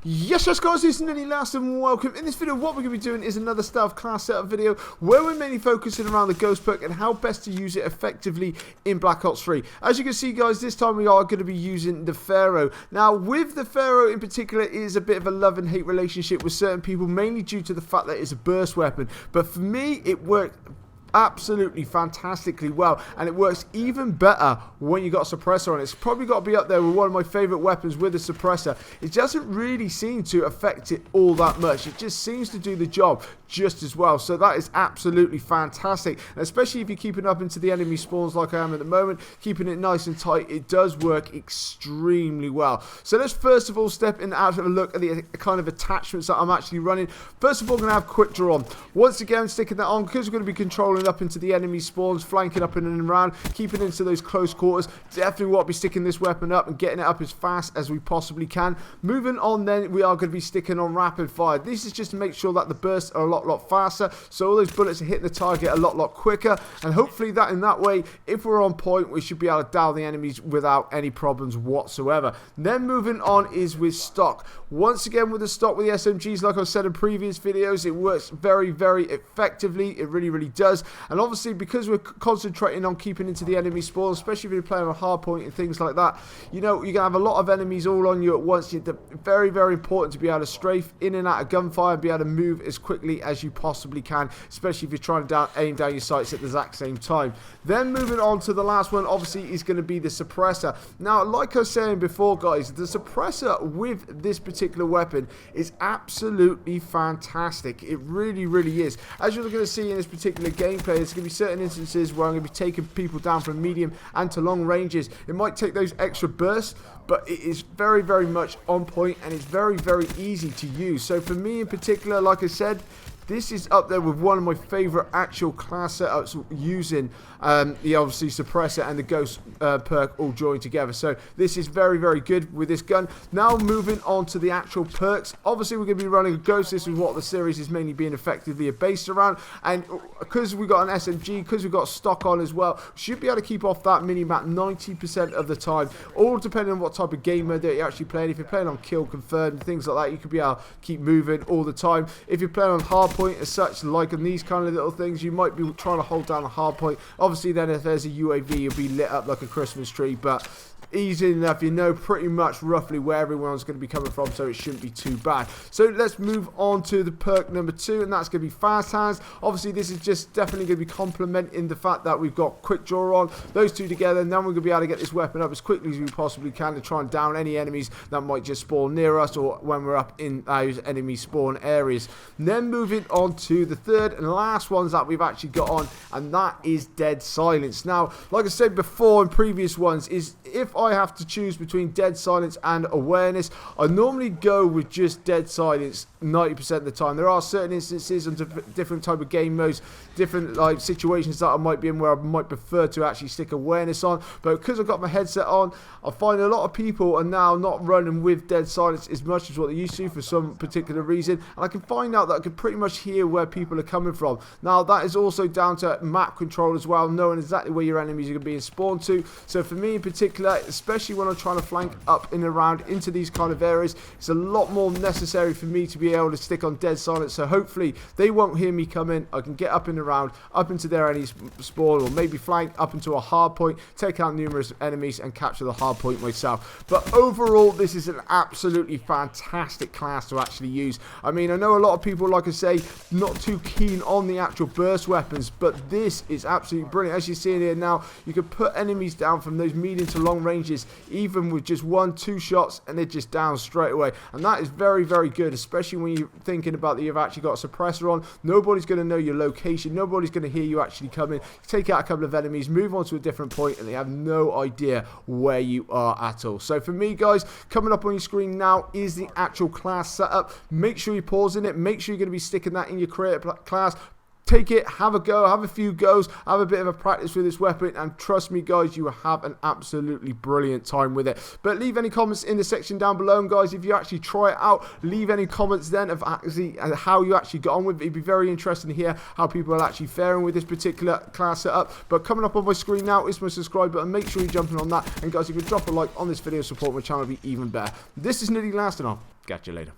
Yes, guys, this is Nenny Last and welcome. In this video, what we're going to be doing is another stealth class setup video where we're mainly focusing around the ghost perk and how best to use it effectively in Black Ops 3. As you can see, guys, this time we are going to be using the Pharo. Now, with the Pharo in particular, it is a bit of a love and hate relationship with certain people, mainly due to the fact that it's a burst weapon. But for me, it worked absolutely fantastically well, and it works even better when you got a suppressor on it. It's probably got to be up there with one of my favorite weapons with a suppressor. It doesn't really seem to affect it all that much. It just seems to do the job just as well, so that is absolutely fantastic, and especially if you're keeping up into the enemy spawns like I am at the moment, keeping it nice and tight, it does work extremely well. So let's first of all step in and have a look at the kind of attachments that I'm actually running. First of all, I'm going to have quick draw on. Once again, sticking that on because we're going to be controlling up into the enemy spawns, flanking up in and around, keeping into those close quarters. Definitely want to be sticking this weapon up and getting it up as fast as we possibly can. Moving on then, we are going to be sticking on rapid fire. This is just to make sure that the bursts are a lot faster, so all those bullets are hitting the target a lot quicker, and hopefully that in that way, if we're on point, we should be able to down the enemies without any problems whatsoever. Then moving on is with stock. Once again, with the stock with the SMGs, like I said in previous videos, it works very effectively. It really does. And obviously, because we're concentrating on keeping into the enemy spawn, especially if you're playing on hard point and things like that, you know, you're going to have a lot of enemies all on you at once. It's very important to be able to strafe in and out of gunfire and be able to move as quickly as you possibly can, especially if you're trying to aim down your sights at the exact same time. Then moving on to the last one, obviously, is going to be the suppressor. Now, like I was saying before, guys, the suppressor with this particular weapon is absolutely fantastic. It really is. As you're going to see in this particular gameplay, there's going to be certain instances where I'm going to be taking people down from medium and to long ranges. It might take those extra bursts, but it is very much on point, and it's very easy to use. So for me in particular, like I said, this is up there with one of my favorite actual class setups using the obviously suppressor and the ghost perk all joined together. So this is very good with this gun. Now moving on to the actual perks. Obviously we're going to be running a ghost. This is what the series is mainly being effectively based around, and because we got an SMG, because we've got stock on as well, we should be able to keep off that mini-map 90% of the time, all depending on what type of game mode that you're actually playing. If you're playing on kill confirmed, things like that, you could be able to keep moving all the time. If you're playing on hard point as such, like on these kind of little things, you might be trying to hold down a hard point. Obviously then if there's a UAV, you'll be lit up like a Christmas tree, but easy enough. You know pretty much roughly where everyone's going to be coming from, so it shouldn't be too bad. So let's move on to the perk number 2, and that's going to be fast hands. Obviously this is just definitely going to be complementing the fact that we've got quick draw on. Those two together, and then we're going to be able to get this weapon up as quickly as we possibly can to try and down any enemies that might just spawn near us or when we're up in those enemy spawn areas. And then moving on to the third and last ones that we've actually got on, and that is dead silence. Now, like I said before in previous ones, is if I have to choose between dead silence and awareness, I normally go with just dead silence 90% of the time. There are certain instances and different type of game modes, different like situations that I might be in where I might prefer to actually stick awareness on, but because I've got my headset on, I find a lot of people are now not running with dead silence as much as what they used to for some particular reason, and I can find out that I can pretty much hear where people are coming from. Now that is also down to map control as well, knowing exactly where your enemies are going to be spawned to. So for me in particular, especially when I'm trying to flank up and around into these kind of areas, it's a lot more necessary for me to be able to stick on dead silence, so hopefully they won't hear me come in. I can get up and around, up into their enemy spawn, or maybe flank up into a hard point, take out numerous enemies and capture the hard point myself. But overall, this is an absolutely fantastic class to actually use. I mean, I know a lot of people, like I say, not too keen on the actual burst weapons, but this is absolutely brilliant. As you see in here now, you can put enemies down from those medium to long ranges, even with just 1-2 shots, and they're just down straight away. And that is very good, especially when you're thinking about that you've actually got a suppressor on. Nobody's going to know your location, nobody's going to hear you actually coming. Take out a couple of enemies, move on to a different point, and they have no idea where you are at all. So for me, guys, coming up on your screen now is the actual class setup. Make sure you're pausing it, make sure you're going to be sticking that in your creator class. take it, have a go, have a few goes, have a bit of a practice with this weapon, and trust me guys, you will have an absolutely brilliant time with it. But leave any comments in the section down below, and guys, if you actually try it out, leave any comments then of actually how you actually got on with it. It'd be very interesting to hear how people are actually faring with this particular class setup. But coming up on my screen now is my subscribe button. Make sure you jump in on that, and guys, if you drop a like on this video, support my channel, it'd be even better. This is Nitty Last, and I'll catch you later.